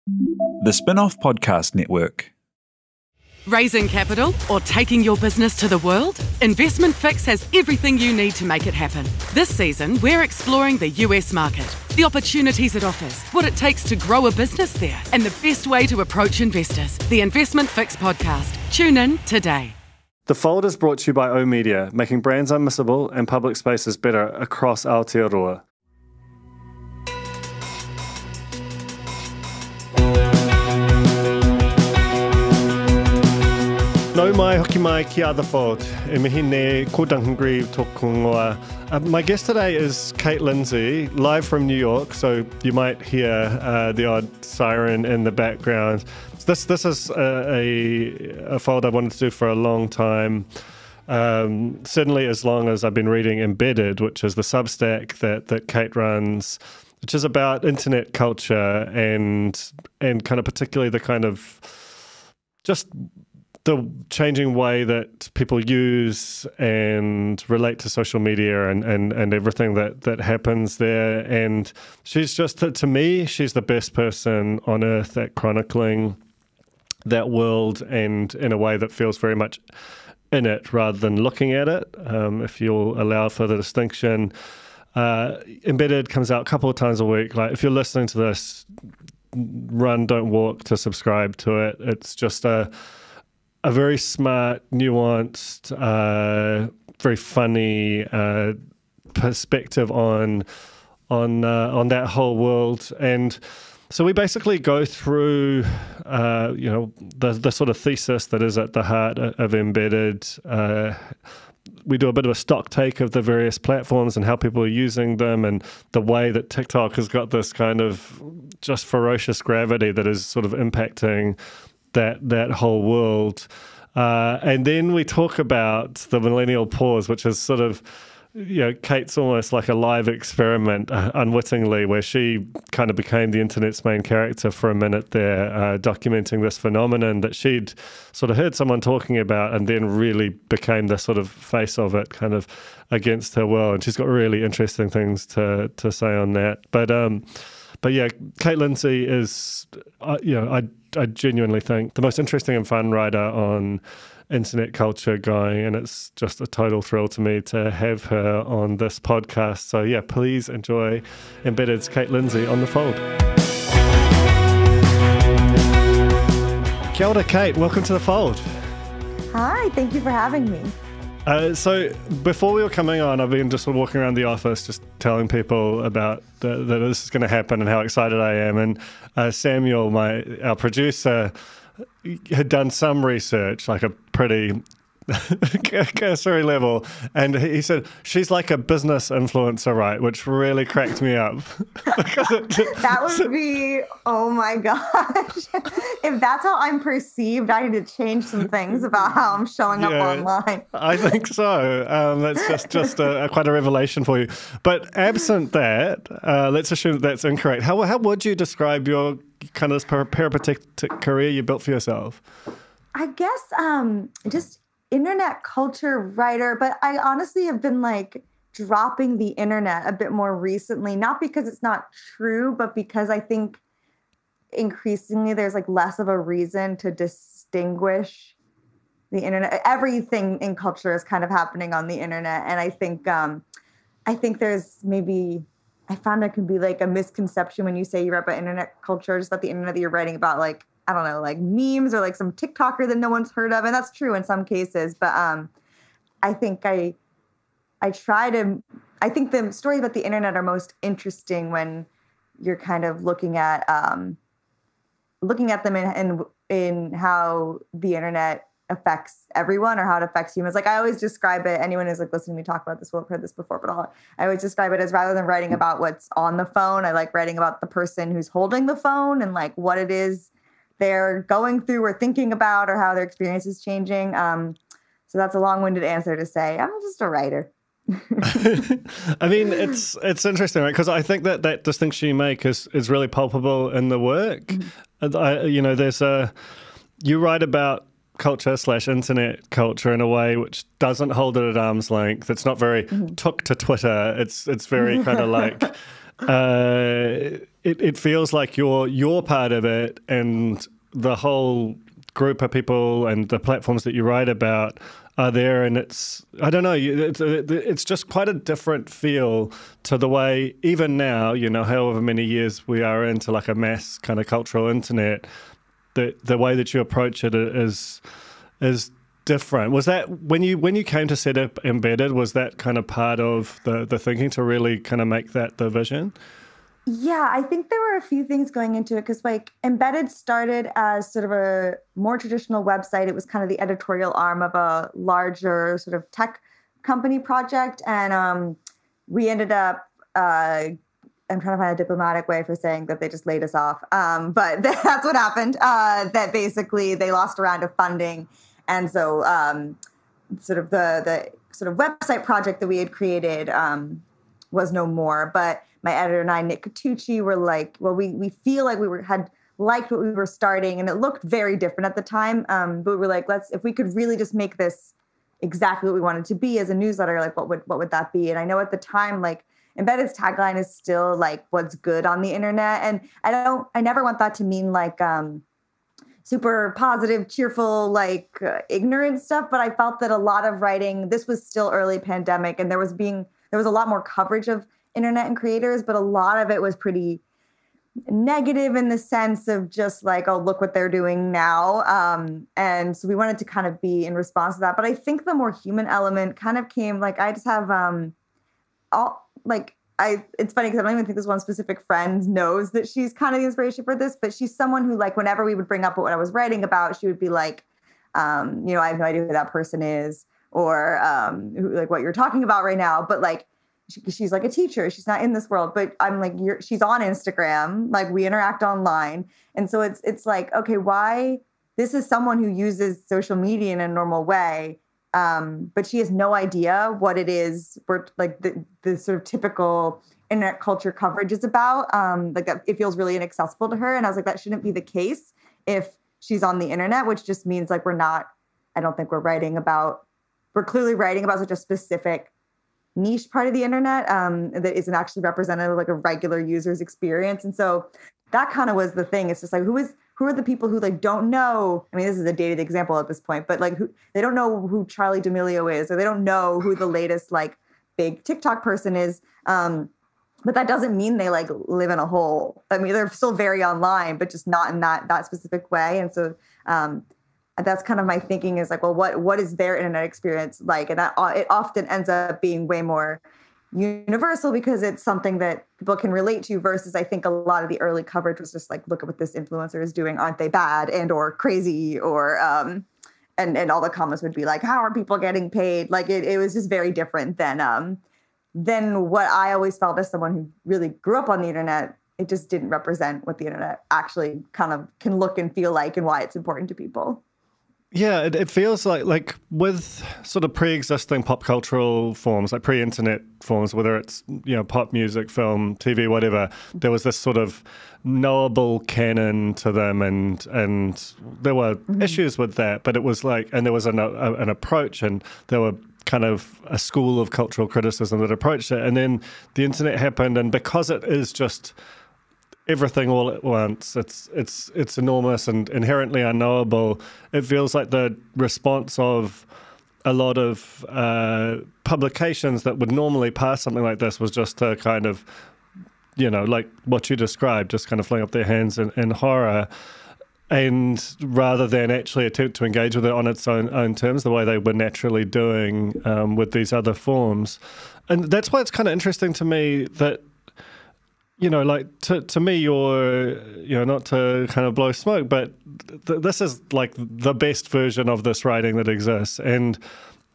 The Spin-off Podcast Network. Raising capital or taking your business to the world? Investment Fix has everything you need to make it happen. This season, we're exploring the US market, the opportunities it offers, what it takes to grow a business there, and the best way to approach investors. The Investment Fix podcast. Tune in today. The Fold is brought to you by oOh!media, making brands unmissable and public spaces better across Aotearoa. No mai hoki mai ki a The Fold. E mihi ne kodangri tōku ngoa. My guest today is Kate Lindsay, live from New York, so you might hear the odd siren in the background. This is a fold I wanted to do for a long time, certainly as long as I've been reading Embedded, which is the Substack that Kate runs, which is about internet culture and kind of particularly the kind of just the changing way that people use and relate to social media and everything that happens there. And she's just, to me, she's the best person on earth at chronicling that world and in a way that feels very much in it rather than looking at it, if you'll allow for the distinction. Embedded comes out a couple of times a week. Like, if you're listening to this, run, don't walk to subscribe to it. It's just a very smart, nuanced, very funny perspective on that whole world. And so we basically go through, the sort of thesis that is at the heart of Embedded. We do a bit of a stock take of the various platforms and how people are using them, and the way that TikTok has got this kind of just ferocious gravity that is sort of impacting that whole world. And then we talk about the millennial pause, which is sort of, Kate's almost like a live experiment, unwittingly, where she kind of became the internet's main character for a minute there, documenting this phenomenon that she'd sort of heard someone talking about and then really became the sort of face of it kind of against her will. And she's got really interesting things to say on that. But yeah, Kate Lindsay is, I genuinely think the most interesting and fun writer on internet culture going, and it's just a total thrill to me to have her on this podcast. So yeah, please enjoy Embedded's Kate Lindsay on The Fold. Kia ora, Kate. Welcome to The Fold. Hi, thank you for having me. So before we were coming on, I've been just walking around the office just telling people about that this is going to happen and how excited I am. And Samuel, our producer, had done some research, like a pretty cursory level, and he said, she's like a business influencer, right? Which really cracked me up. That would be, oh my gosh. If that's how I'm perceived, I need to change some things about how I'm showing up online. I think so. That's just quite a revelation for you. But absent that, let's assume that's incorrect. How would you describe your kind of peripatetic career you built for yourself? I guess just internet culture writer, but I honestly have been like dropping the internet a bit more recently, not because it's not true, but because I think increasingly there's like less of a reason to distinguish the internet. Everything in culture is kind of happening on the internet. And I think there's maybe, I found there can be like a misconception when you say you write about internet culture, just about the internet that you're writing about, like, I don't know, like memes or like some TikToker that no one's heard of. And that's true in some cases. But I think I think the stories about the internet are most interesting when you're kind of looking at them in how the internet affects everyone or how it affects humans. Like, I always describe it, anyone who's like listening to me talk about this will have heard this before, but I always describe it as, rather than writing about what's on the phone, I like writing about the person who's holding the phone and like what it is they're going through or thinking about or how their experience is changing. So that's a long-winded answer to say I'm just a writer. I mean, it's interesting, right? Because I think that distinction you make is really palpable in the work. Mm-hmm. You write about culture/internet culture in a way which doesn't hold it at arm's length. It's not very took to Twitter. It's very kind of like it feels like you're part of it, and the whole group of people and the platforms that you write about are there, and it's, I don't know, it's just quite a different feel to the way, even now, however many years we are into like a mass kind of cultural internet, the way that you approach it is different. Was that when you came to set up Embedded, was that kind of part of the thinking to really kind of make that the vision? Yeah, I think there were a few things going into it because like Embedded started as sort of a more traditional website. It was kind of the editorial arm of a larger sort of tech company project. And we ended up, I'm trying to find a diplomatic way for saying that they just laid us off. But that's what happened, that basically they lost a round of funding. And so sort of the sort of website project that we had created was no more. But my editor and I, Nick Catucci, were like, well, we feel like had liked what we were starting, and it looked very different at the time. But we were like, if we could really just make this exactly what we wanted to be as a newsletter, like what would that be? And I know at the time, like Embedded's tagline is still like what's good on the internet, and I never want that to mean like super positive, cheerful, like ignorant stuff. But I felt that a lot of writing, this was still early pandemic, and there was a lot more coverage of internet and creators, but a lot of it was pretty negative in the sense of just like, oh, look what they're doing now. And so we wanted to kind of be in response to that. But I think the more human element kind of came, like, I just have it's funny because I don't even think this one specific friend knows that she's kind of the inspiration for this, but she's someone who, like, whenever we would bring up what I was writing about, she would be like, I have no idea who that person is, or like what you're talking about right now. But like, she's like a teacher. She's not in this world, but I'm like, she's on Instagram. Like, we interact online. And so it's like, okay, why? This is someone who uses social media in a normal way. But she has no idea what it is for, like, the sort of typical internet culture coverage is about. Like, it feels really inaccessible to her. And I was like, that shouldn't be the case if she's on the internet, which just means like I don't think we're clearly writing about such a specific niche part of the internet that isn't actually representative of like a regular user's experience. And so that kind of was the thing. It's just like, who are the people who like don't know? I mean, this is a dated example at this point, but like they don't know who Charli D'Amelio is, or they don't know who the latest like big TikTok person is. But that doesn't mean they like live in a hole. I mean, they're still very online, but just not in that specific way. And so that's kind of my thinking is like, well, what is their internet experience like? And that it often ends up being way more universal because it's something that people can relate to, versus I think a lot of the early coverage was just like, look at what this influencer is doing. Aren't they bad and or crazy? Or and all the comments would be like, how are people getting paid? Like it was just very different than what I always felt as someone who really grew up on the internet. It just didn't represent what the internet actually kind of can look and feel like and why it's important to people. Yeah, it feels like with sort of pre-existing pop cultural forms, like pre-internet forms, whether it's, pop music, film, TV, whatever, there was this sort of knowable canon to them, and there were issues with that, but it was like, and there was an approach, and there were kind of a school of cultural criticism that approached it, and then the internet happened, and because it is just everything all at once, it's enormous and inherently unknowable. It feels like the response of a lot of publications that would normally pass something like this was just to kind of, like what you described, just kind of fling up their hands in horror, and rather than actually attempt to engage with it on its own terms, the way they were naturally doing with these other forms. And that's why it's kind of interesting to me that, like to me, you're, not to kind of blow smoke, but this is like the best version of this writing that exists. And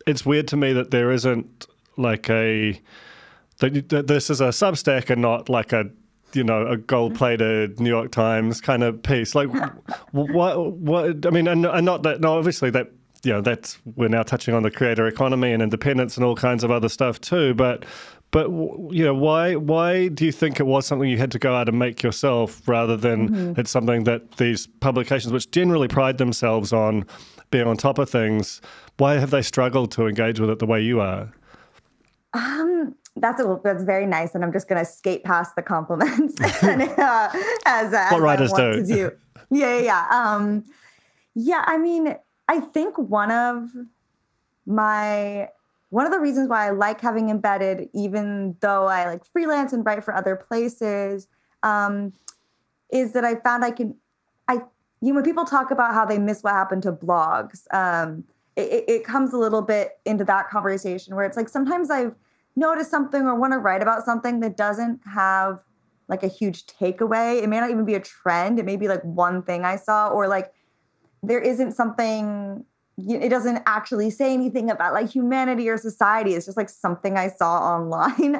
it's weird to me that there isn't like that this is a Substack and not like a gold-plated New York Times kind of piece. Like what, I mean, and not that, no, obviously that, that's, we're now touching on the creator economy and independence and all kinds of other stuff too, but why do you think it was something you had to go out and make yourself rather than it's something that these publications, which generally pride themselves on being on top of things, why have they struggled to engage with it the way you are? that's very nice, and I'm just gonna skate past the compliments and, as what writers I want do. to do. Yeah. Yeah. I mean, I think one of the reasons why I like having embedded, even though I like freelance and write for other places, is that I found when people talk about how they miss what happened to blogs, it comes a little bit into that conversation where it's like sometimes I've noticed something or want to write about something that doesn't have like a huge takeaway. It may not even be a trend. It may be like one thing I saw, or like there isn't something, it doesn't actually say anything about like humanity or society. It's just like something I saw online.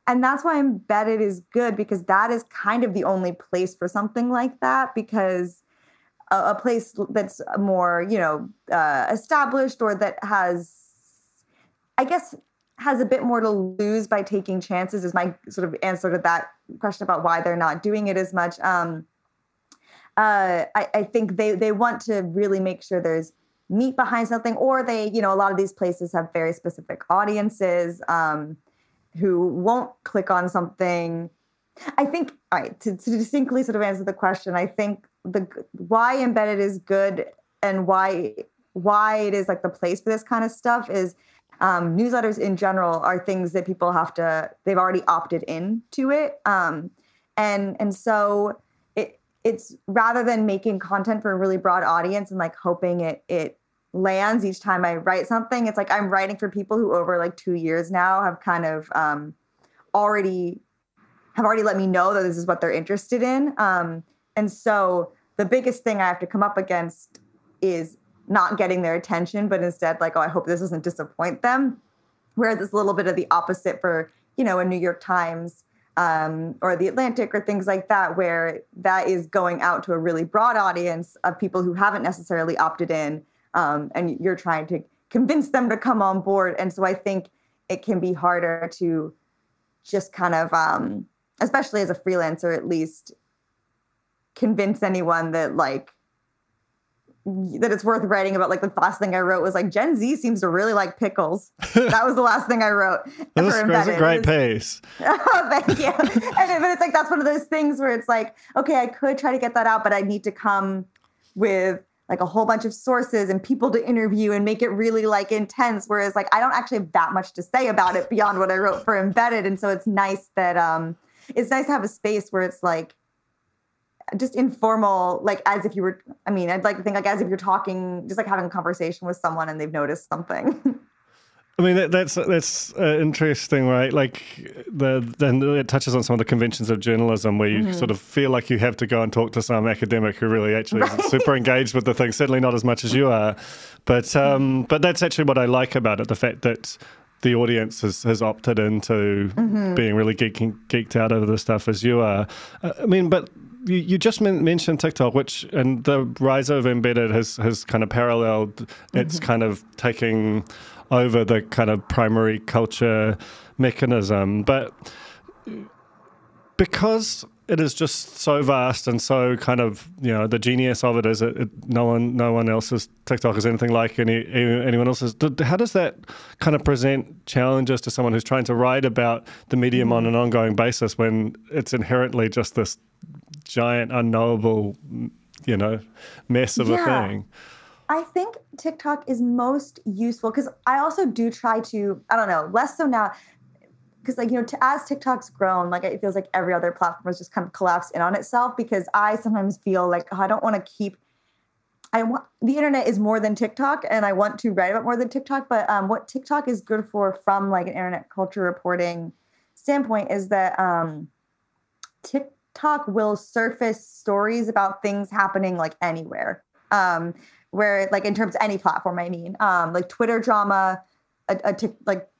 And that's why embedded is good, because that is kind of the only place for something like that, because a place that's more, established, or that has, I guess, has a bit more to lose by taking chances, is my sort of answer to that question about why they're not doing it as much. I think they want to really make sure there's meat behind something, or they, a lot of these places have very specific audiences who won't click on something. I think, all right, to distinctly sort of answer the question, I think why embedded is good and why it is like the place for this kind of stuff is newsletters in general are things that people they've already opted into it. And so it's rather than making content for a really broad audience and like hoping it lands each time I write something, it's like I'm writing for people who over like 2 years now have kind of already let me know that this is what they're interested in. And so the biggest thing I have to come up against is not getting their attention, but instead like, oh, I hope this doesn't disappoint them. Whereas it's a little bit of the opposite for, a New York Times or the Atlantic or things like that, where that is going out to a really broad audience of people who haven't necessarily opted in. And you're trying to convince them to come on board. And so I think it can be harder to just kind of, especially as a freelancer, at least convince anyone that that it's worth writing about. Like the last thing I wrote was like, Gen Z seems to really like pickles. That was the last thing I wrote. That was a great piece. Oh, thank you. But it's like, that's one of those things where it's like, okay, I could try to get that out, but I need to come with like a whole bunch of sources and people to interview and make it really like intense. Whereas like, I don't actually have that much to say about it beyond what I wrote for embedded. And so it's nice that, it's nice to have a space where it's like just informal, like as if you were, I'd like to think like as if you're talking, just like having a conversation with someone and they've noticed something. That's interesting, right? Like then it touches on some of the conventions of journalism where you sort of feel like you have to go and talk to some academic who really actually isn't super engaged with the thing. Certainly not as much as you are, but that's actually what I like about it: the fact that the audience has opted into being really geeked out over this stuff as you are. But you just mentioned TikTok, and the rise of embedded has kind of paralleled. It's kind of taking over the kind of primary culture mechanism. But because it is just so vast and so kind of, the genius of it is no one else's TikTok is anything like anyone else's. How does that kind of present challenges to someone who's trying to write about the medium on an ongoing basis when it's inherently just this giant, unknowable, mess of a thing? I think TikTok is most useful because I also do try to, I don't know, less so now, because as TikTok's grown, like it feels like every other platform has just kind of collapsed in on itself, because I sometimes feel like I don't want to the internet is more than TikTok, and I want to write about more than TikTok. But what TikTok is good for from like an internet culture reporting standpoint is that TikTok will surface stories about things happening like anywhere. Where like in terms of any platform, like Twitter drama,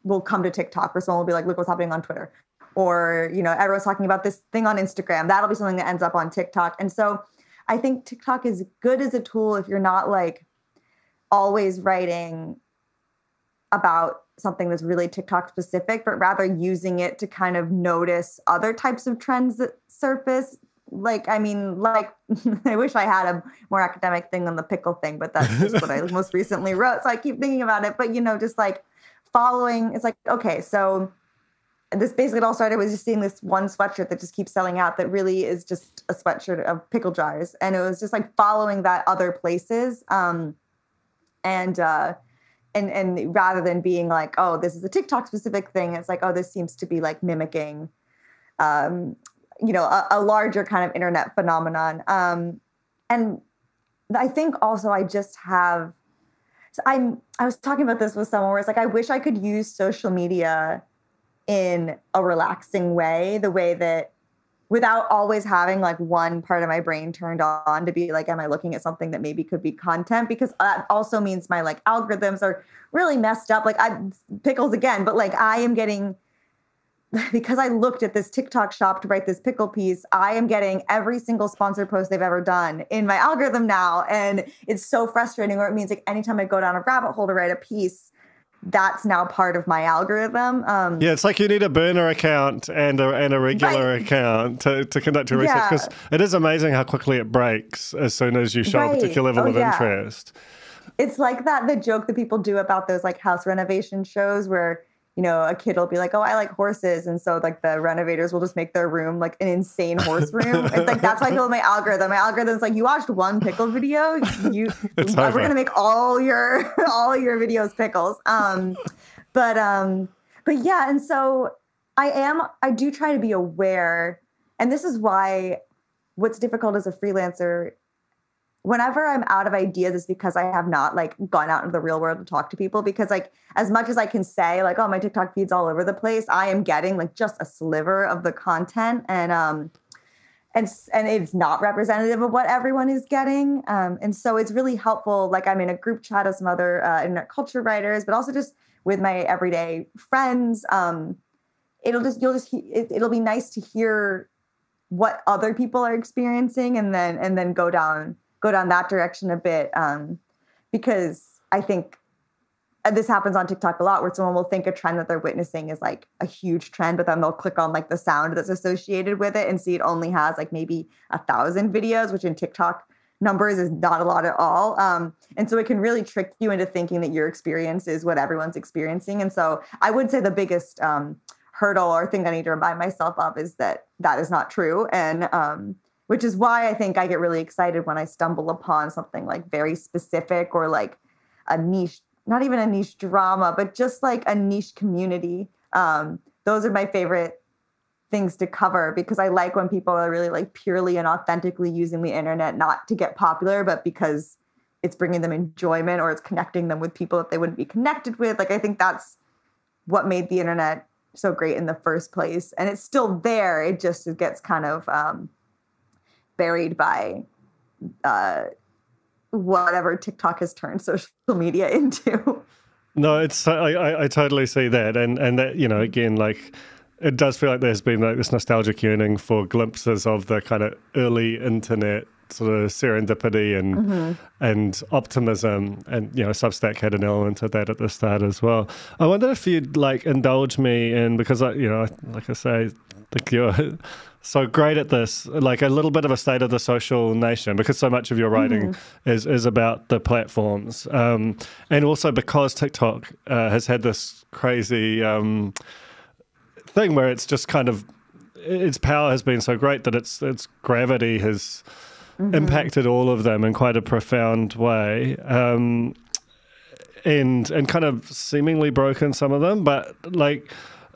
will come to TikTok, or someone will be like, look what's happening on Twitter. Or, everyone's talking about this thing on Instagram. That'll be something that ends up on TikTok. And so I think TikTok is good as a tool if you're not like always writing about something that's really TikTok specific, but rather using it to kind of notice other types of trends that surface. I wish I had a more academic thing than the pickle thing, but that's just what I most recently wrote. So I keep thinking about it. But, just like following, it's like, okay, so this basically it all started with just seeing this one sweatshirt that just keeps selling out that really is just a sweatshirt of pickle jars. And it was just like following that other places. And rather than being like, oh, this is a TikTok specific thing, it's like, oh, this seems to be like mimicking, a larger kind of internet phenomenon. And I think also I just have, I was talking about this with someone where it's like, I wish I could use social media in a relaxing way, the way that without always having like one part of my brain turned on to be like, am I looking at something that maybe could be content? Because that also means my like algorithms are really messed up. Like pickles again, but like I am getting, because I looked at this TikTok shop to write this pickle piece, I am getting every single sponsored post they've ever done in my algorithm now. And it's so frustrating, or it means like anytime I go down a rabbit hole to write a piece, that's now part of my algorithm. Yeah, it's like you need a burner account and a regular account to conduct your research, because it is amazing how quickly it breaks as soon as you show a particular level of interest. It's like the joke that people do about those like house renovation shows where, a kid will be like, oh, I like horses. And so like the renovators will just make their room like an insane horse room. It's like, that's why I feel my algorithm. My algorithm's like, you watched one pickle video, we're going to make all your videos pickles. But yeah. And so I do try to be aware. And this is why what's difficult as a freelancer, whenever I'm out of ideas, is because I have not like gone out into the real world to talk to people. Because like as much as I can say like, oh, my TikTok feed's all over the place, I am getting like just a sliver of the content, and it's not representative of what everyone is getting. And so it's really helpful. Like I'm in a group chat of some other internet culture writers, but also just with my everyday friends. It'll be nice to hear what other people are experiencing, and then go down that direction a bit, because I think this happens on TikTok a lot, where someone will think a trend that they're witnessing is like a huge trend, but then they'll click on like the sound that's associated with it and see it only has like maybe 1,000 videos, which in TikTok numbers is not a lot at all. And so it can really trick you into thinking that your experience is what everyone's experiencing. And so I would say the biggest hurdle or thing I need to remind myself of is that is not true. And which is why I think I get really excited when I stumble upon something like very specific, or like a niche, not even a niche drama, but just like a niche community. Those are my favorite things to cover, because I like when people are really like purely and authentically using the internet, not to get popular, but because it's bringing them enjoyment or it's connecting them with people that they wouldn't be connected with. Like, I think that's what made the internet so great in the first place. And it's still there. It gets kind of buried by whatever TikTok has turned social media into. No, I totally see that. And that, again, like, it does feel like there's been like this nostalgic yearning for glimpses of the kind of early internet sort of serendipity and optimism, and Substack had an element of that at the start as well. I wonder if you'd like indulge me in, because like I say, I think you're so great at this, like a little bit of a state of the social nation, because so much of your writing is about the platforms, and also because TikTok has had this crazy thing where it's just kind of, its power has been so great that its gravity has impacted all of them in quite a profound way, and kind of seemingly broken some of them. But like,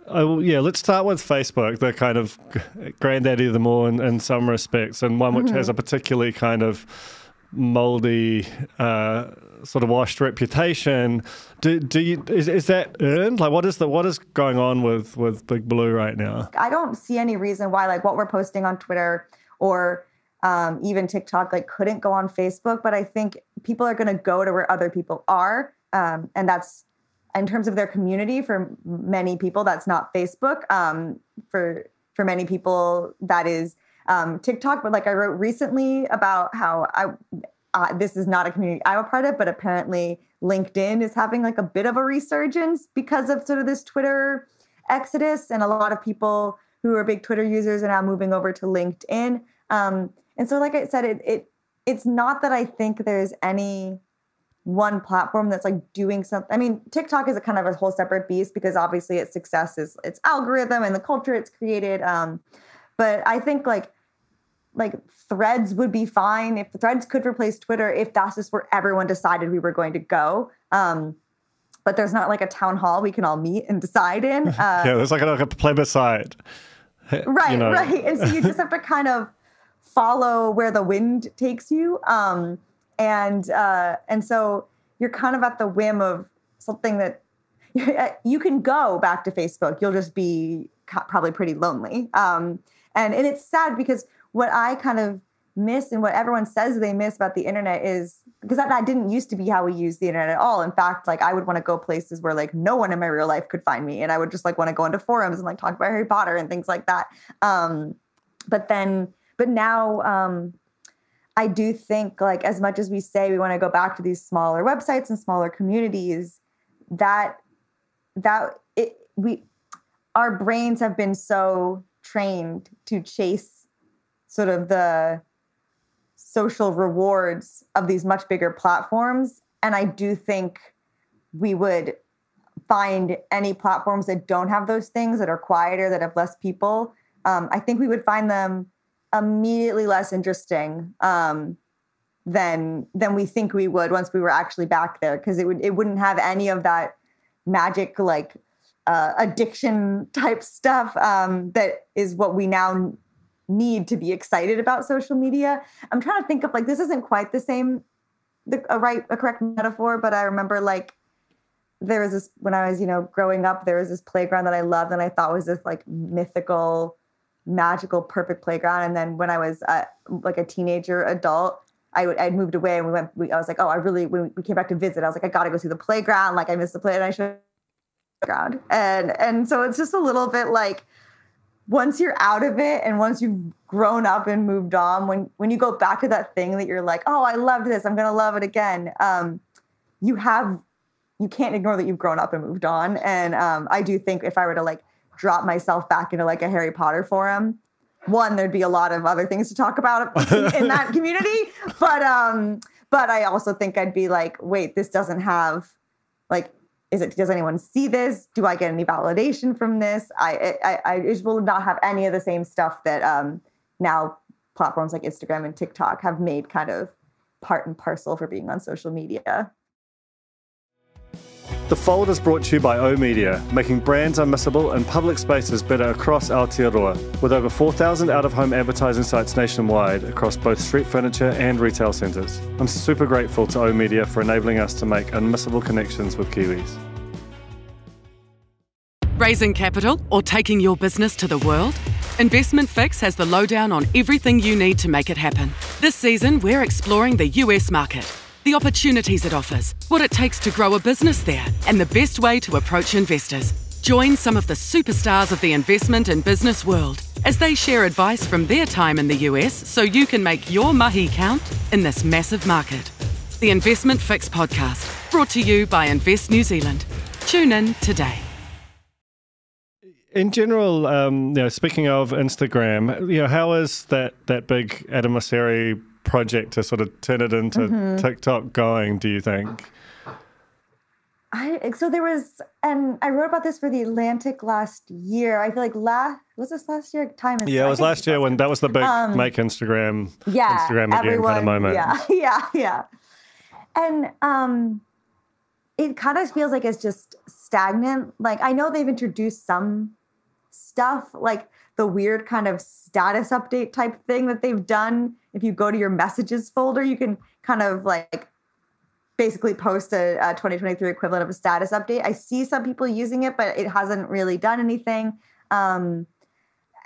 let's start with Facebook, the kind of granddaddy of them all in some respects, and one which has a particularly kind of moldy, sort of washed reputation. Is that earned? Like, what is going on with Big Blue right now? I don't see any reason why like what we're posting on Twitter or even TikTok like couldn't go on Facebook, but I think people are going to go to where other people are, and that's, in terms of their community, for many people that's not Facebook. For many people that is TikTok. But like I wrote recently about how this is not a community I'm a part of, but apparently LinkedIn is having like a bit of a resurgence because of sort of this Twitter exodus, and a lot of people who are big Twitter users are now moving over to LinkedIn. And so, like I said, it's not that I think there's any one platform that's like doing something. I mean, TikTok is a kind of a whole separate beast because obviously its success is its algorithm and the culture it's created. But I think like Threads would be fine if Threads could replace Twitter if that's just where everyone decided we were going to go. But there's not like a town hall we can all meet and decide in. Yeah, there's like a plebiscite. Right, right. And so you just have to kind of follow where the wind takes you. And so you're kind of at the whim of something that you can go back to Facebook. You'll just be probably pretty lonely. And it's sad because what I kind of miss and what everyone says they miss about the internet is because that didn't used to be how we used the internet at all. In fact, like I would want to go places where like no one in my real life could find me. And I would just like want to go into forums and like talk about Harry Potter and things like that. But now I do think like as much as we say we want to go back to these smaller websites and smaller communities, our brains have been so trained to chase sort of the social rewards of these much bigger platforms. And I do think we would find any platforms that don't have those things, that are quieter, that have less people. I think we would find them immediately less interesting than we think we would once we were actually back there, because it wouldn't have any of that magic like addiction type stuff that is what we now need to be excited about social media. I'm trying to think of like, this isn't quite the same, a correct metaphor, but I remember like there was this, when I was, growing up, there was this playground that I loved and I thought was this like mythical, magical, perfect playground. And then when I was like a teenager adult, I'd moved away and I was like, when we came back to visit, I was like, I got to go see the playground. Like I missed the play and I should ground. And so it's just a little bit like, once you're out of it and once you've grown up and moved on, when you go back to that thing that you're like, oh, I loved this, I'm going to love it again. You can't ignore that you've grown up and moved on. And I do think if I were to like drop myself back into like a Harry Potter forum, one, there'd be a lot of other things to talk about in that community. But I also think I'd be like, wait, this doesn't have like, does anyone see this? Do I get any validation from this? I just will not have any of the same stuff that now platforms like Instagram and TikTok have made kind of part and parcel for being on social media. The Fold is brought to you by O Media, making brands unmissable and public spaces better across Aotearoa, with over 4,000 out-of-home advertising sites nationwide across both street furniture and retail centres. I'm super grateful to O Media for enabling us to make unmissable connections with Kiwis. Raising capital or taking your business to the world? Investment Fix has the lowdown on everything you need to make it happen. This season, we're exploring the US market, the opportunities it offers, what it takes to grow a business there, and the best way to approach investors. Join some of the superstars of the investment and business world as they share advice from their time in the US so you can make your mahi count in this massive market. The Investment Fix podcast, brought to you by Invest New Zealand. Tune in today. In general, speaking of Instagram, how is that big Adam Mosseri project to sort of turn it into TikTok going, do you think? So there was, and I wrote about this for The Atlantic last year. I feel like was this last year? It was last year when that was the big make Instagram again kind of moment. Yeah. And it kind of feels like it's just stagnant. Like I know they've introduced some stuff, like the weird kind of status update type thing that they've done. If you go to your messages folder, you can kind of like basically post a 2023 equivalent of a status update. I see some people using it, but it hasn't really done anything. And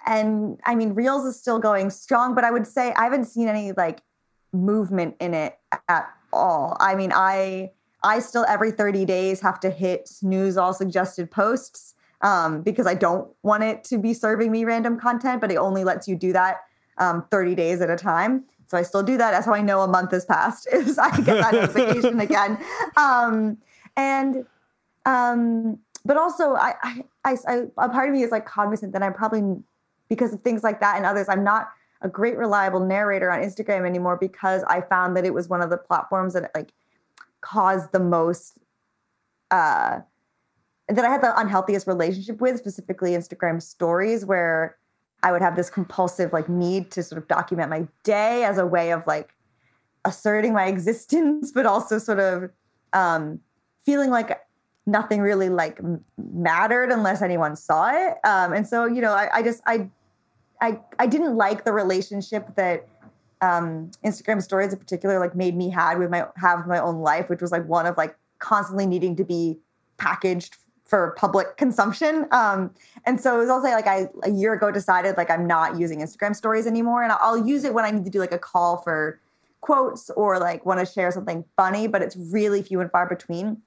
I mean, Reels is still going strong, but I would say I haven't seen any like movement in it at all. I mean, I still every 30 days have to hit snooze all suggested posts because I don't want it to be serving me random content, but it only lets you do that 30 days at a time. So I still do that. That's how I know a month has passed, is I get that notification again. But also I a part of me is like cognizant that I'm probably, because of things like that and others, I'm not a great reliable narrator on Instagram anymore, because I found that it was one of the platforms that like caused the most, that I had the unhealthiest relationship with, specifically Instagram stories, where I would have this compulsive like need to sort of document my day as a way of like asserting my existence, but also sort of feeling like nothing really like mattered unless anyone saw it. And so, you know, I didn't like the relationship that Instagram stories in particular like made me have with my own life, which was like one of like constantly needing to be packaged for public consumption. And so it was also like a year ago decided like I'm not using Instagram stories anymore. And I'll use it when I need to do like a call for quotes or like want to share something funny, but it's really few and far between.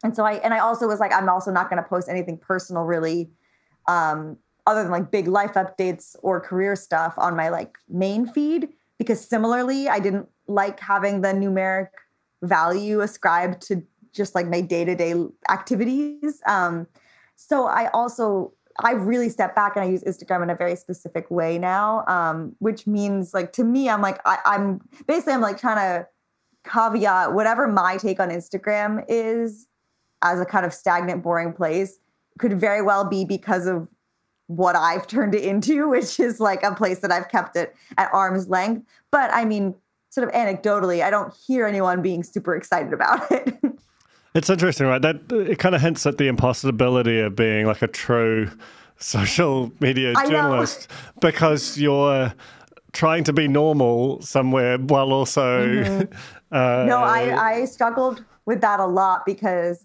And so I also was like, I'm also not going to post anything personal really, other than like big life updates or career stuff on my like main feed, because similarly, I didn't like having the numeric value ascribed to just like my day-to-day activities. So I really step back and I use Instagram in a very specific way now, which means like, to me, I'm like, I'm like trying to caveat whatever my take on Instagram is as a kind of stagnant, boring place could very well be because of what I've turned it into, which is like a place that I've kept it at arm's length. But I mean, sort of anecdotally, I don't hear anyone being super excited about it. It's interesting, right? That it kind of hints at the impossibility of being like a true social media journalist because you're trying to be normal somewhere while also... No, I struggled with that a lot because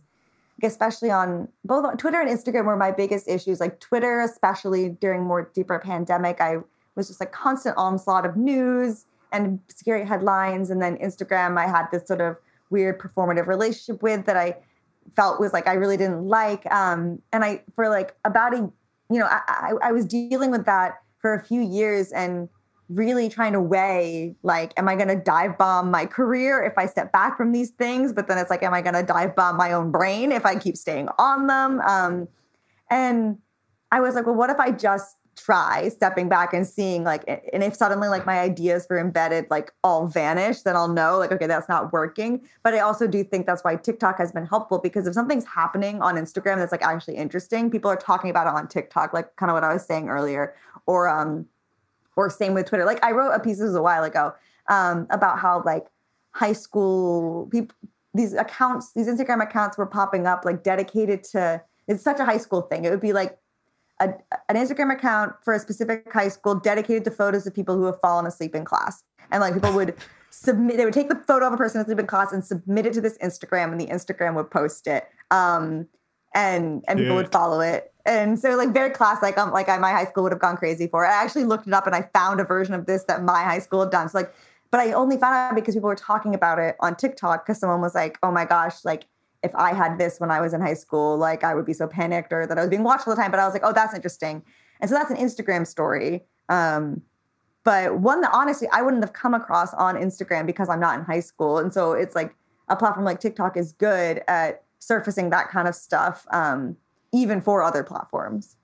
especially on both Twitter and Instagram were my biggest issues. Like Twitter, especially during more deeper pandemic, I was just like constant onslaught of news and scary headlines. And then Instagram, I had this sort of weird performative relationship with that I felt was like I really didn't like. And for like about I was dealing with that for a few years and really trying to weigh, like, am I going to dive bomb my career if I step back from these things? But then it's like, am I going to dive bomb my own brain if I keep staying on them? And I was like, well, what if I just try stepping back and seeing like, and if suddenly like my ideas for embedded like all vanish, then I'll know like, okay, that's not working. But I also do think that's why TikTok has been helpful, because if something's happening on Instagram that's like actually interesting, people are talking about it on TikTok, like kind of what I was saying earlier, or same with Twitter. Like I wrote a piece a while ago about how like high school people, these Instagram accounts were popping up like dedicated to, it's such a high school thing. It would be like an Instagram account for a specific high school dedicated to photos of people who have fallen asleep in class. And like people would they would take the photo of a person asleep in class and submit it to this Instagram, and the Instagram would post it. And people would follow it. And so like very classic, my high school would have gone crazy for it. I actually looked it up and I found a version of this that my high school had done. So like, but I only found out because people were talking about it on TikTok, because someone was like, oh my gosh, like if I had this when I was in high school, like I would be so panicked, or that I was being watched all the time. But I was like, oh, that's interesting. And so that's an Instagram story. But one that honestly I wouldn't have come across on Instagram because I'm not in high school. And so it's like a platform like TikTok is good at surfacing that kind of stuff, even for other platforms.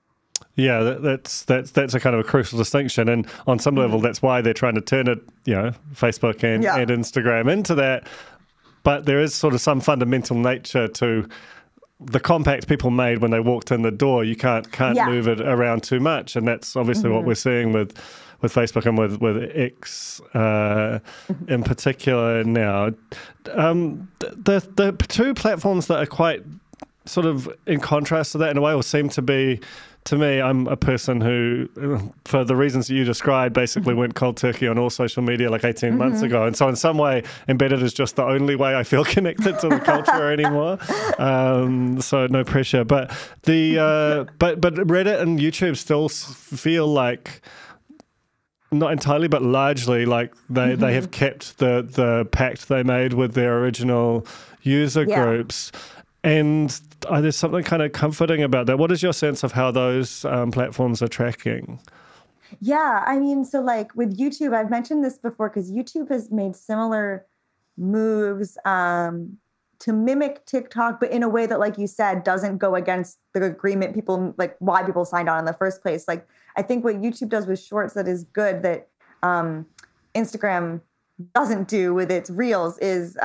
Yeah, that's a kind of a crucial distinction, and on some level, that's why they're trying to turn it, Facebook and Instagram into that. But there is sort of some fundamental nature to the compact people made when they walked in the door. You can't move it around too much, and that's obviously what we're seeing with Facebook and with X in particular now. The two platforms that are quite sort of in contrast to that in a way, or seem to be, to me, I'm a person who, for the reasons that you described, basically went cold turkey on all social media like 18 months ago. And so in some way, embedded is just the only way I feel connected to the culture anymore. So no pressure. But but Reddit and YouTube still feel like, not entirely, but largely, like they have kept the pact they made with their original user groups. And there's something kind of comforting about that. What is your sense of how those platforms are tracking? Yeah, I mean, so like with YouTube, I've mentioned this before because YouTube has made similar moves to mimic TikTok, but in a way that, like you said, doesn't go against the agreement people, like why people signed on in the first place. Like I think what YouTube does with Shorts that is good that Instagram doesn't do with its Reels is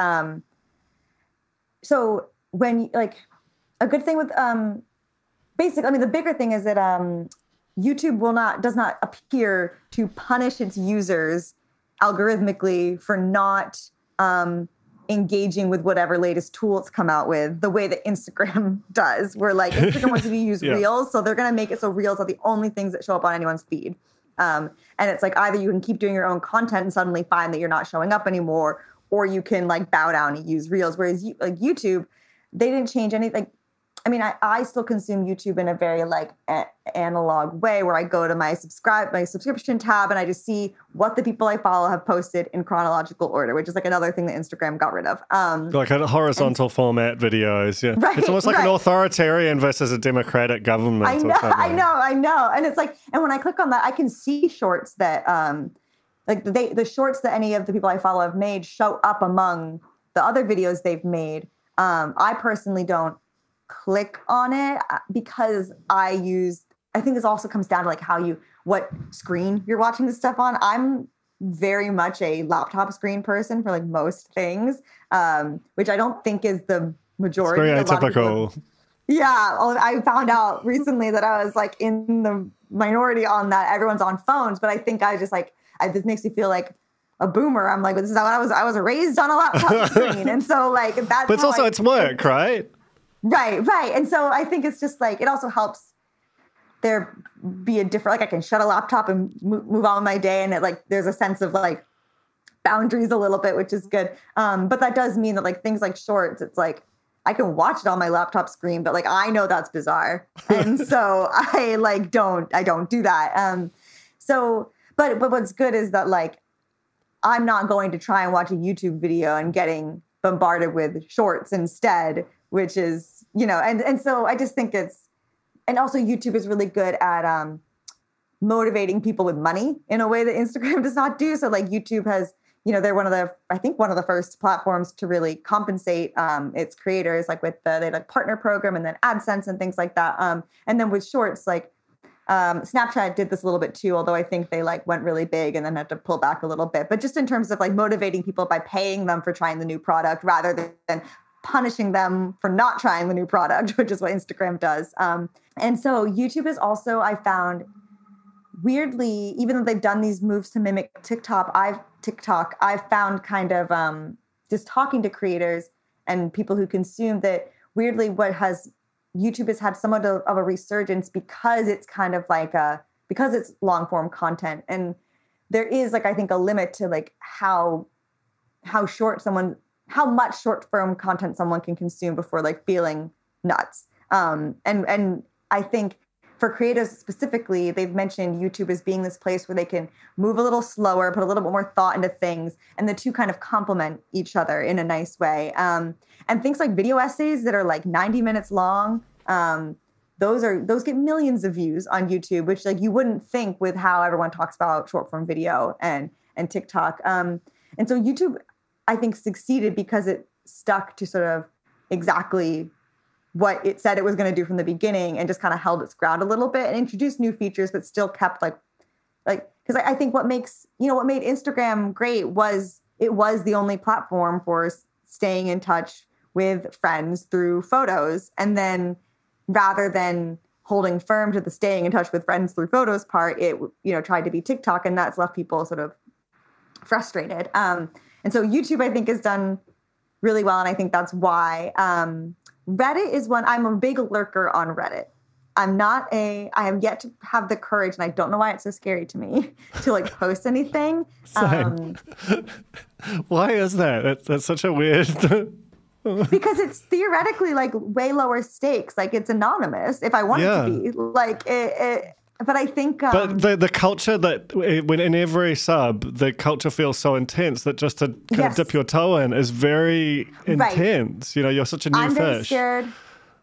so when like a good thing with basically, I mean, the bigger thing is that YouTube does not appear to punish its users algorithmically for not engaging with whatever latest tool it's come out with, the way that Instagram does, where like Instagram wants you to use Reels, so they're going to make it so Reels are the only things that show up on anyone's feed. And it's like either you can keep doing your own content and suddenly find that you're not showing up anymore, or you can like bow down and use Reels. Whereas like YouTube, they didn't change anything. Like, I mean, I still consume YouTube in a very like analog way where I go to my subscription tab and I just see what the people I follow have posted in chronological order, which is like another thing that Instagram got rid of. Like a horizontal format videos. Yeah. Right, it's almost like an authoritarian versus a democratic government. I know. And it's like, and when I click on that, I can see shorts that, like the shorts that any of the people I follow have made show up among the other videos they've made. I personally don't click on it because I think this also comes down to like what screen you're watching this stuff on. I'm very much a laptop screen person for like most things, which I don't think is the majority. It's very atypical. Yeah. I found out recently that I was like in the minority on that. Everyone's on phones, but I think this makes me feel like a boomer. I'm like, this is how I was raised on a laptop screen. And so like that's, but it's also, it's work, right? Right. And so I think it's just like, it also helps there be a different, like I can shut a laptop and move on with my day. And it like, there's a sense of like boundaries a little bit, which is good. But that does mean that like things like shorts, it's like, I can watch it on my laptop screen, but like, I know that's bizarre. And so I don't do that. But what's good is that like, I'm not going to try and watch a YouTube video and getting bombarded with shorts instead, which is, and so I just think and also YouTube is really good at motivating people with money in a way that Instagram does not do. So like YouTube has, they're one of the first platforms to really compensate its creators, like with they like partner program and then AdSense and things like that. And then with shorts, like Snapchat did this a little bit too, although I think they like went really big and then had to pull back a little bit. But just in terms of like motivating people by paying them for trying the new product rather than punishing them for not trying the new product, which is what Instagram does. And so YouTube is also, I found weirdly, even though they've done these moves to mimic TikTok, I've found kind of just talking to creators and people who consume that weirdly YouTube has had somewhat of a resurgence because it's kind of like because it's long form content. And there is like, I think a limit to like how much short form content someone can consume before like feeling nuts. And I think for creators specifically, they've mentioned YouTube as being this place where they can move a little slower, put a little bit more thought into things, and the two kind of complement each other in a nice way. And things like video essays that are like 90 minutes long, those get millions of views on YouTube, which like you wouldn't think with how everyone talks about short form video and TikTok. And so YouTube, I think, succeeded because it stuck to sort of exactly what it said it was going to do from the beginning and just kind of held its ground a little bit and introduced new features, but still kept like, because I think what made Instagram great was it was the only platform for staying in touch with friends through photos. And then rather than holding firm to the staying in touch with friends through photos part, it, tried to be TikTok, and that's left people sort of frustrated. And so YouTube, I think, has done really well. And I think that's why Reddit is one. I'm a big lurker on Reddit. I have yet to have the courage, and I don't know why it's so scary to me to like post anything. Why is that? That's such a weird... Because it's theoretically like way lower stakes. Like it's anonymous if I want it to be. Like but I think... but the culture that, when in every sub, the culture feels so intense that just to kind of dip your toe in is very intense. Right. You're such a new fish. I'm very scared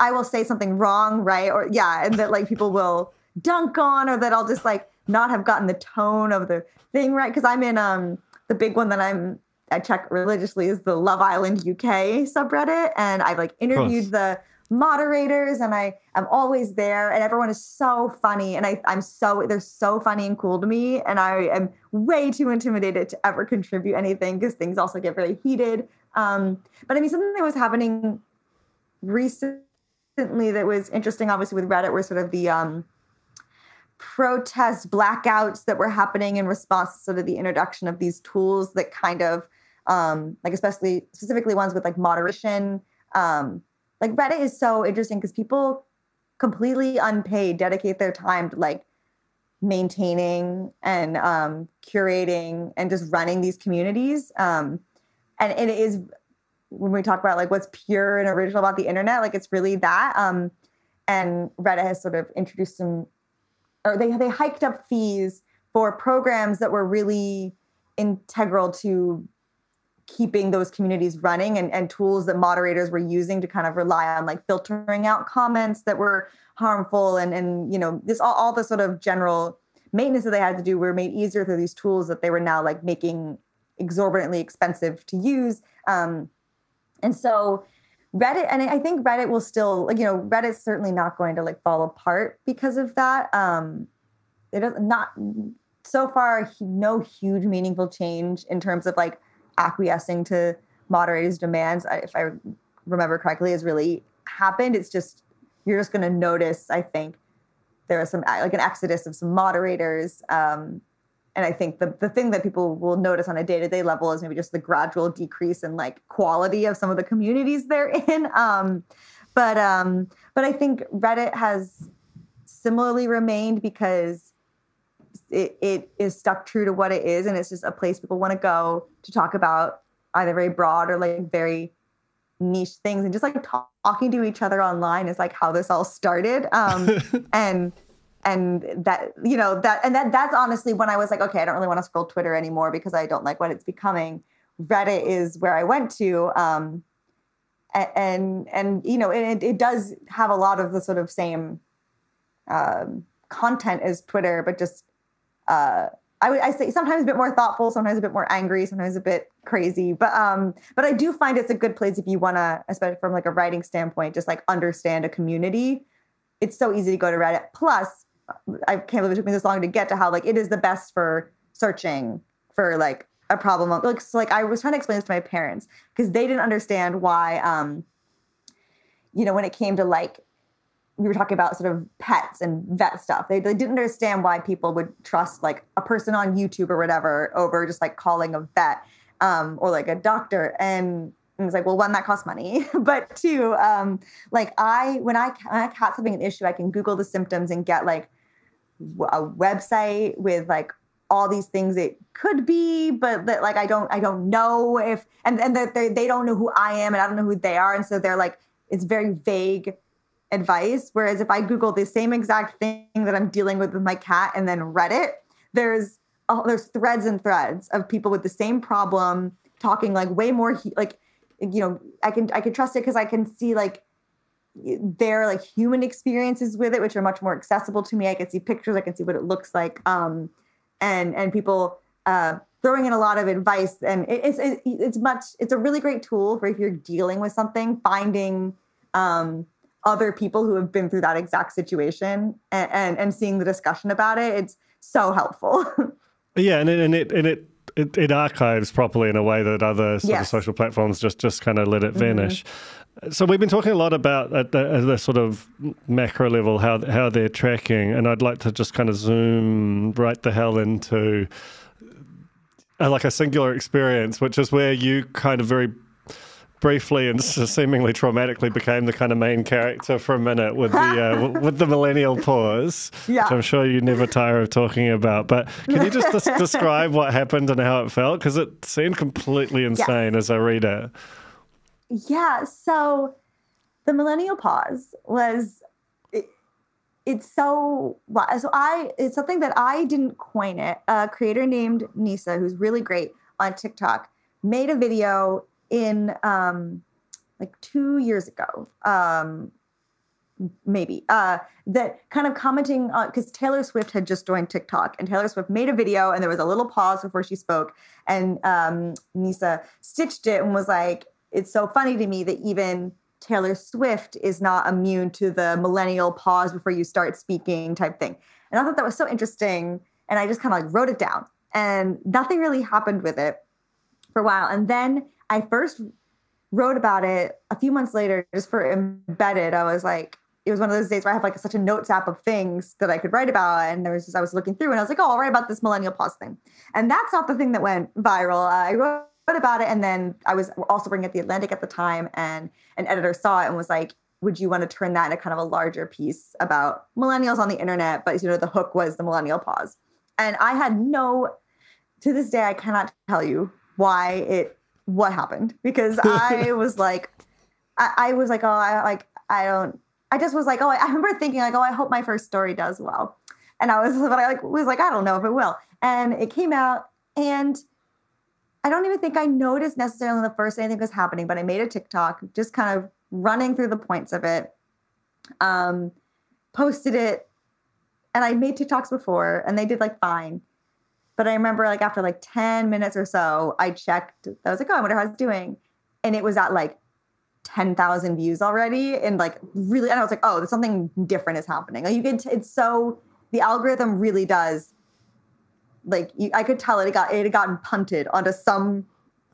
I will say something wrong, right? Or and that like people will dunk on, or that I'll just like not have gotten the tone of the thing right. Because I'm in the big one that I check religiously is the Love Island UK subreddit, and I've like interviewed the moderators, and I'm always there, and everyone is so funny, and they're so funny and cool to me, and I am way too intimidated to ever contribute anything because things also get very heated. But I mean, something that was happening recently that was interesting, obviously with Reddit, were sort of the protest blackouts that were happening in response to sort of the introduction of these tools that kind of like specifically ones with like moderation. Like Reddit is so interesting because people completely unpaid dedicate their time to like maintaining and curating and just running these communities. And it is, when we talk about like what's pure and original about the internet, like it's really that. And Reddit has sort of introduced some, or they hiked up fees for programs that were really integral to keeping those communities running, and tools that moderators were using to kind of rely on like filtering out comments that were harmful, and you know, this all the sort of general maintenance that they had to do were made easier through these tools that they were now like making exorbitantly expensive to use. And so Reddit, and I think Reddit will still, like, you know, Reddit's certainly not going to like fall apart because of that. It does not, so far, no huge meaningful change in terms of like acquiescing to moderators' demands, if I remember correctly, has really happened. It's just, you're just going to notice, I think, there is some like an exodus of some moderators. And I think the thing that people will notice on a day-to-day level is maybe just the gradual decrease in like quality of some of the communities they're in. But I think Reddit has similarly remained because it is stuck true to what it is, and it's just a place people want to go to talk about either very broad or like very niche things, and just like talking to each other online is like how this all started. And that, you know, that's honestly when I was like, okay, I don't really want to scroll Twitter anymore because I don't like what it's becoming. Reddit is where I went to, and you know, it does have a lot of the sort of same content as Twitter, but just I say sometimes a bit more thoughtful, sometimes a bit more angry, sometimes a bit crazy. But I do find it's a good place if you want to, especially from like a writing standpoint, just like understand a community. It's so easy to go to Reddit. Plus, I can't believe it took me this long to get to how like it is the best for searching for like a problem. Like I was trying to explain this to my parents because they didn't understand why, you know, when it came to like, we were talking about sort of pets and vet stuff. They didn't understand why people would trust like a person on YouTube or whatever over just like calling a vet or like a doctor. And it's like, well, one, that costs money, but two, like when a cat's having an issue, I can Google the symptoms and get like a website with like all these things it could be, but that like I don't know if, and that they don't know who I am and I don't know who they are, and so they're like, it's very vague advice. Whereas if I Google the same exact thing that I'm dealing with my cat and then Reddit, there's threads and threads of people with the same problem talking like way more like, you know, I can trust it because I can see like their like human experiences with it, which are much more accessible to me. I can see pictures, I can see what it looks like, and people throwing in a lot of advice, and it's a really great tool for if you're dealing with something, finding other people who have been through that exact situation and seeing the discussion about it. It's so helpful. Yeah, and it archives properly in a way that other sort of social platforms just kind of let it vanish. So we've been talking a lot about at the sort of macro level how they're tracking, and I'd like to just kind of zoom right the hell into like a singular experience, which is where you kind of very briefly and seemingly traumatically became the kind of main character for a minute with the millennial pause, which I'm sure you never tire of talking about. But can you just describe what happened and how it felt? Because it seemed completely insane as a reader. Yeah, so the millennial pause was, it's something that I didn't coin it. A creator named Nisa, who's really great on TikTok, made a video in like 2 years ago, maybe, that kind of commenting on, because Taylor Swift had just joined TikTok, and Taylor Swift made a video and there was a little pause before she spoke, and Nisa stitched it and was like, it's so funny to me that even Taylor Swift is not immune to the millennial pause before you start speaking type thing. And I thought that was so interesting, and I just kind of like wrote it down, and nothing really happened with it for a while. And then I first wrote about it a few months later, just for embedded. I was like, it was one of those days where I have like such a notes app of things that I could write about. And there was just, I was looking through and I was like, oh, I'll write about this millennial pause thing. And that's not the thing that went viral. I wrote about it. And then I was also working at The Atlantic at the time, and an editor saw it and was like, would you want to turn that into kind of a larger piece about millennials on the internet? But, the hook was the millennial pause. And I had to this day, I cannot tell you what happened, because I was like, I was like, I just was like, I remember thinking like, I hope my first story does well. And I was like, I don't know if it will. And it came out, and I don't even think I noticed necessarily the first anything was happening, but I made a TikTok just kind of running through the points of it, posted it, and I made TikToks before and they did like fine. But I remember like after like 10 minutes or so, I checked, I was like, I wonder how it's doing. And it was at like 10,000 views already. And like really, and I was like, there's something different is happening. Like the algorithm really does, like I could tell it had gotten punted onto some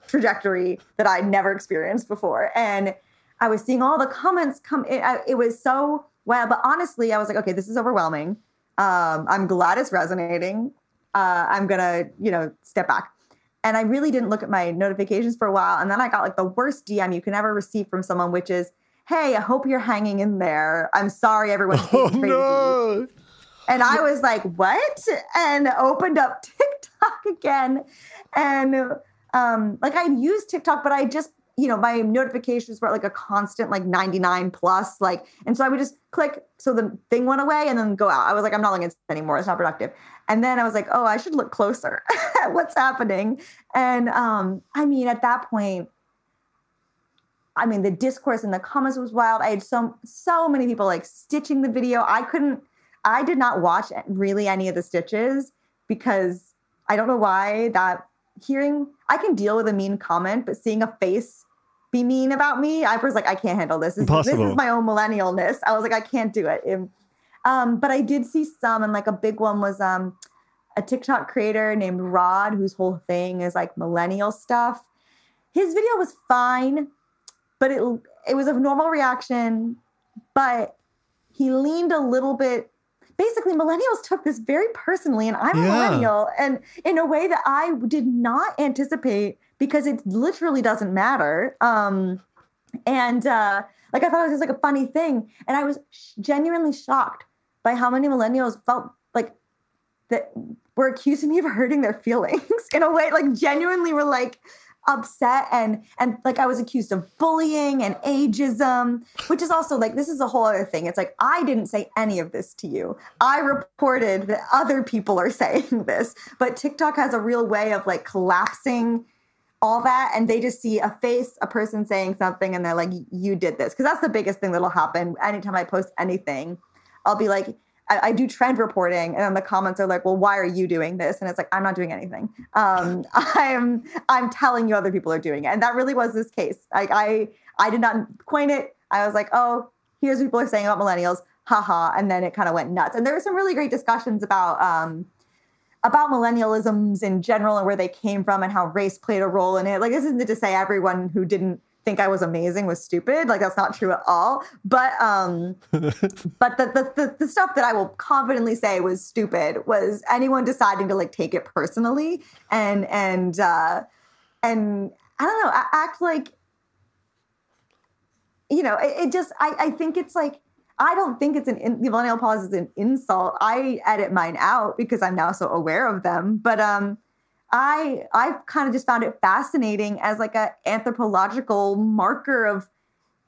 trajectory that I'd never experienced before. And I was seeing all the comments come in. It was so wild. But honestly, I was like, okay, this is overwhelming. I'm glad it's resonating. I'm going to, step back. And I really didn't look at my notifications for a while. And then I got like the worst DM you can ever receive from someone, which is, hey, I hope you're hanging in there. I'm sorry everyone's being crazy. No. And I was like, what? And opened up TikTok again. And I used TikTok, but I just, my notifications were like a constant, like 99 plus, and so I would just click. So the thing went away and then go out. I was like, I'm not looking at this anymore. It's not productive. And then I was like, I should look closer at what's happening. And at that point, the discourse in the comments was wild. I had so many people like stitching the video. I did not watch really any of the stitches, because I don't know why I can deal with a mean comment, but seeing a face be mean about me, I was like, I can't handle this. This is my own millennialness. I was like, I can't do it. But I did see some, and like a big one was a TikTok creator named Rod, whose whole thing is like millennial stuff. His video was fine, but it was a normal reaction, but he leaned a little bit. Basically, millennials took this very personally, and I'm a millennial, and in a way that I did not anticipate, because it literally doesn't matter. I thought it was just like a funny thing, and I was genuinely shocked by how many millennials felt like that were accusing me of hurting their feelings in a way, like genuinely were like upset, and like I was accused of bullying and ageism, which is also like, this is a whole other thing. It's like, I didn't say any of this to you. I reported that other people are saying this, but TikTok has a real way of like collapsing all that, and they just see a face, a person saying something, and they're like, you did this. Because that's the biggest thing that'll happen anytime I post anything. I'll be like, I do trend reporting, and then the comments are like, well, why are you doing this? And it's like, I'm not doing anything. I'm telling you other people are doing it. And that really was this case. Like I did not coin it. I was like, here's what people are saying about millennials. Haha. And then it kind of went nuts. And there were some really great discussions about millennialisms in general and where they came from and how race played a role in it. Like, this isn't to say everyone who didn't think I was amazing was stupid. Like, that's not true at all. But the stuff that I will confidently say was stupid was anyone deciding to like take it personally and I don't know, act like, it just, I think it's like, I don't think the millennial pause is an insult. I edit mine out because I'm now so aware of them. But I kind of just found it fascinating as like an anthropological marker of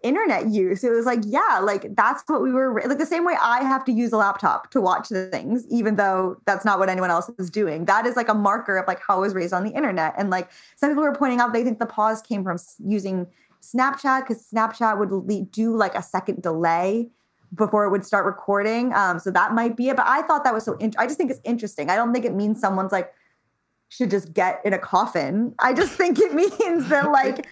internet use. It was like, like that's what we were, like the same way I have to use a laptop to watch the things, even though that's not what anyone else is doing. That is like a marker of like how I was raised on the internet. And like some people were pointing out, they think the pause came from using Snapchat, because Snapchat would do like a second delay before it would start recording. So that might be it. But I thought that was I just think it's interesting. I don't think it means someone's like, should just get in a coffin. I just think it means that like,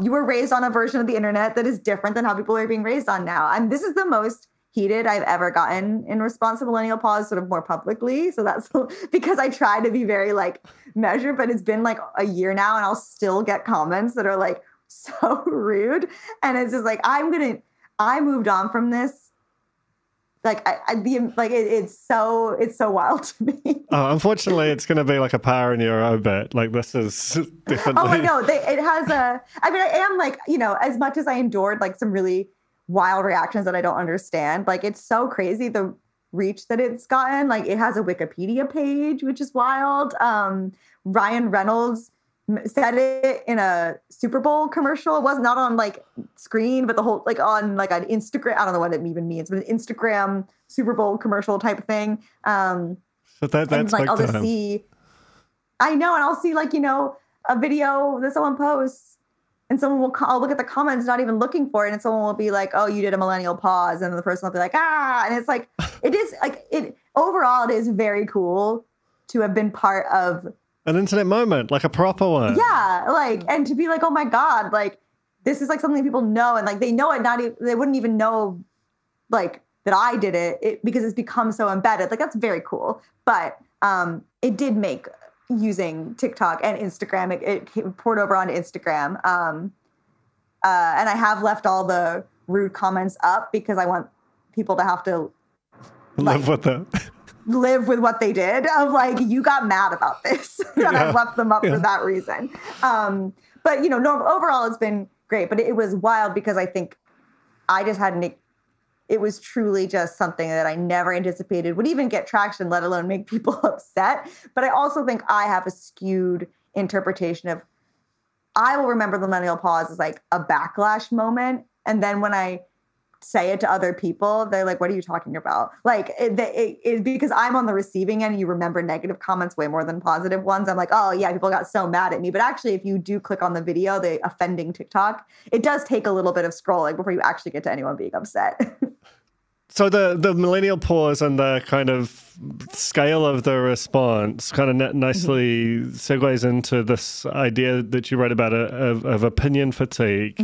you were raised on a version of the internet that is different than how people are being raised on now. And this is the most heated I've ever gotten in response to millennial pause, sort of more publicly. So that's because I try to be very like measured, but it's been like a year now and I'll still get comments that are like so rude. And it's just like, I moved on from this. Like it's so wild to me. Oh, unfortunately, it's going to be like a power in your obit. Like this is definitely. Oh no, it has a. I mean, I am like, you know, as much as I endured like some really wild reactions that I don't understand. Like it's so crazy the reach that it's gotten. Like it has a Wikipedia page, which is wild. Ryan Reynolds said it in a Super Bowl commercial. It was not on like screen, but the whole like on like an Instagram. I don't know what it even means, but an Instagram Super Bowl commercial type thing. So that's and, like I'll just time. see. I know, and I'll see like, you know, a video that someone posts, and someone will. I'll look at the comments, not even looking for it, and someone will be like, "Oh, you did a millennial pause," and the person will be like, "Ah," and it's like it is like it. Overall, it is very cool to have been part of an internet moment, like a proper one. Yeah, like, and to be like, oh my God, like, this is like something people know, and like they know it, they wouldn't even know like that I did it because it's become so embedded. Like that's very cool. But it did make using TikTok and Instagram, it poured over onto Instagram. And I have left all the rude comments up because I want people to have to live with them. Live with what they did of like, you got mad about this. And I've left them up for that reason. But, you know, overall it's been great. But it was wild because I think I just it was truly just something that I never anticipated would even get traction, let alone make people upset. But I also think I have a skewed interpretation of, I will remember the millennial pause as like a backlash moment. And then when I say it to other people, they're like, what are you talking about? Like it because I'm on the receiving end and you remember negative comments way more than positive ones. I'm like, oh yeah, people got so mad at me. But actually, if you do click on the video, the offending TikTok, it does take a little bit of scrolling before you actually get to anyone being upset. So the millennial pause and the kind of scale of the response kind of nicely segues into this idea that you wrote about of opinion fatigue.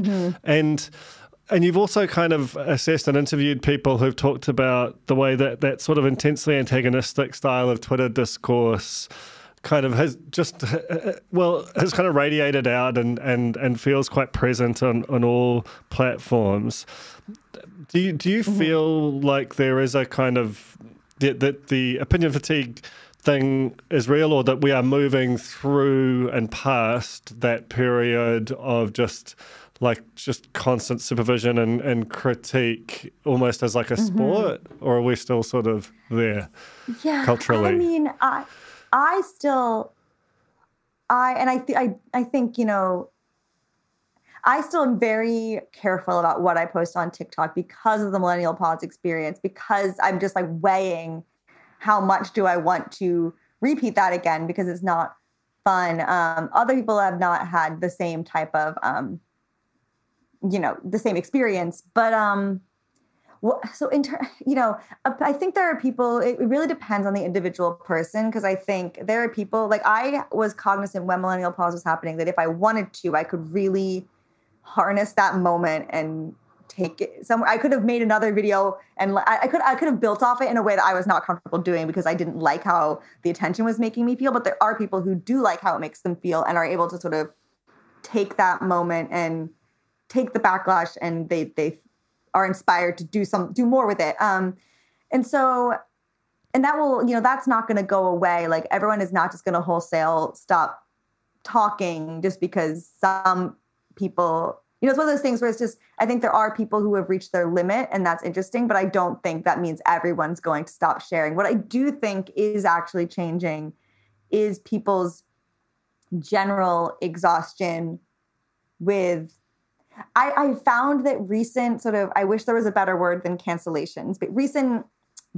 And you've also kind of assessed and interviewed people who've talked about the way that sort of intensely antagonistic style of Twitter discourse kind of has just, has kind of radiated out and feels quite present on all platforms. Do you feel like there is a kind of, that the opinion fatigue thing is real, or that we are moving through and past that period of just constant supervision and critique almost as like a sport, or are we still sort of there culturally? I mean, I think, you know, I still am very careful about what I post on TikTok because of the millennial pause experience, because I'm just like weighing how much do I want to repeat that again, because it's not fun. Other people have not had the same type of, the same experience. But I think there are people, it really depends on the individual person, because I think there are people, like I was cognizant when millennial pause was happening that if I wanted to, I could really harness that moment and take it somewhere. I could have made another video and I could have built off it in a way that I was not comfortable doing because I didn't like how the attention was making me feel. But there are people who do like how it makes them feel and are able to sort of take that moment and take the backlash, and they are inspired to do more with it. And that will, that's not going to go away. Like everyone is not just going to wholesale stop talking just because some people, it's one of those things where it's just, I think there are people who have reached their limit, and that's interesting, but I don't think that means everyone's going to stop sharing. What I do think is actually changing is people's general exhaustion with, I found that recent sort of, I wish there was a better word than cancellations, but recent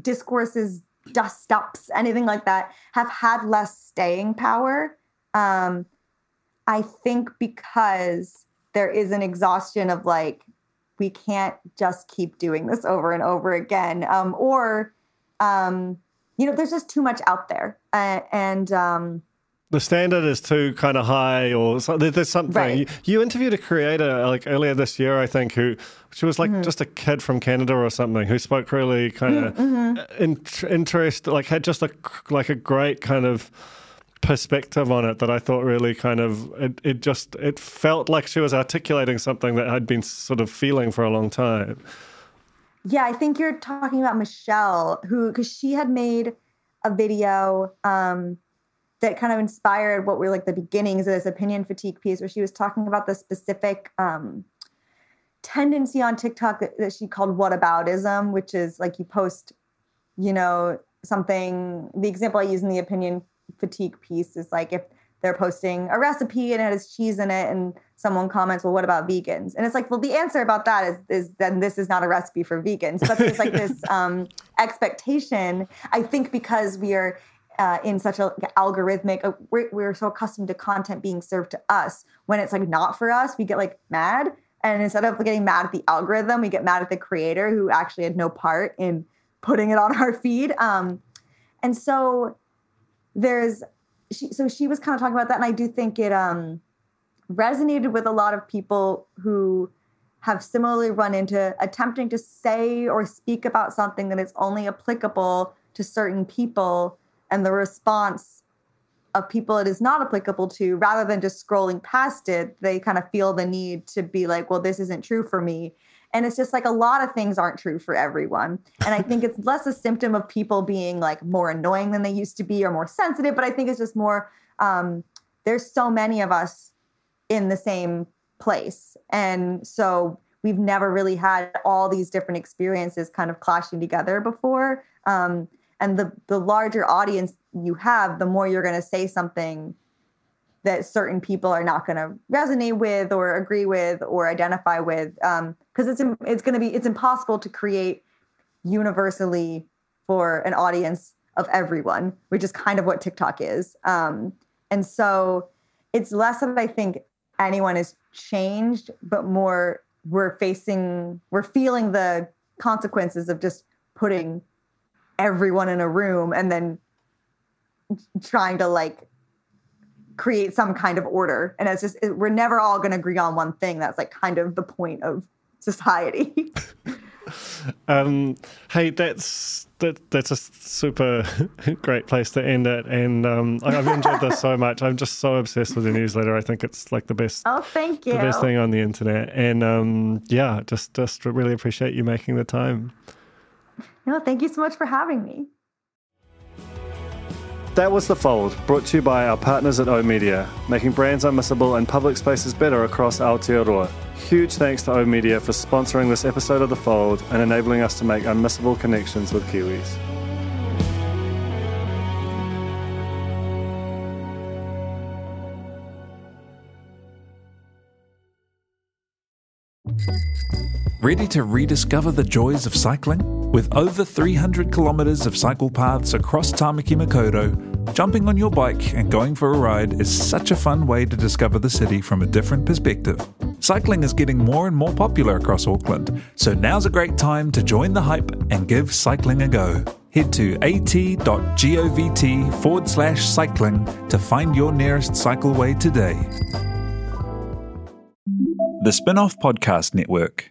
discourses, dust ups, anything like that, have had less staying power. I think because there is an exhaustion of like, we can't just keep doing this over and over again. There's just too much out there. The standard is too kind of high, or there's something. Right. You interviewed a creator like earlier this year, I think, she was like just a kid from Canada or something, who spoke really kind of interest, like had just a great kind of perspective on it that I thought really kind of, it felt like she was articulating something that I'd been sort of feeling for a long time. Yeah, I think you're talking about Michelle, because she had made a video that kind of inspired what were like the beginnings of this opinion fatigue piece, where she was talking about the specific tendency on TikTok that she called whataboutism, which is like you post, something. The example I use in the opinion fatigue piece is like if they're posting a recipe and it has cheese in it and someone comments, well, what about vegans? And it's like, well, the answer about that is then this is not a recipe for vegans. But there's like this expectation, I think, because we are in such a algorithmic, we're so accustomed to content being served to us. When it's like not for us, we get like mad. And instead of getting mad at the algorithm, we get mad at the creator who actually had no part in putting it on our feed. And so she was kind of talking about that. And I do think it resonated with a lot of people who have similarly run into attempting to say or speak about something that is only applicable to certain people, and the response of people it is not applicable to, rather than just scrolling past it, they kind of feel the need to be like, well, this isn't true for me. And it's just like a lot of things aren't true for everyone. And I think it's less a symptom of people being like more annoying than they used to be or more sensitive, but I think it's just more, there's so many of us in the same place. And so we've never really had all these different experiences kind of clashing together before. And the larger audience you have, the more you're going to say something that certain people are not going to resonate with or agree with or identify with, because it's impossible to create universally for an audience of everyone, which is kind of what TikTok is. And so it's less that I think anyone has changed, but more we're feeling the consequences of just putting everyone in a room and then trying to like create some kind of order. And it's just, we're never all going to agree on one thing. That's like kind of the point of society. Hey, that's a super great place to end it. And I've enjoyed this so much. I'm just so obsessed with the newsletter. I think it's like the best. Oh, thank you. The best thing on the internet. And just really appreciate you making the time. No, thank you so much for having me. That was The Fold, brought to you by our partners at oOh!media, making brands unmissable and public spaces better across Aotearoa. Huge thanks to oOh!media for sponsoring this episode of The Fold and enabling us to make unmissable connections with Kiwis. Ready to rediscover the joys of cycling? With over 300 kilometres of cycle paths across Tāmaki Makaurau, jumping on your bike and going for a ride is such a fun way to discover the city from a different perspective. Cycling is getting more and more popular across Auckland, so now's a great time to join the hype and give cycling a go. Head to at.govt/cycling to find your nearest cycleway today. The Spin-off Podcast Network.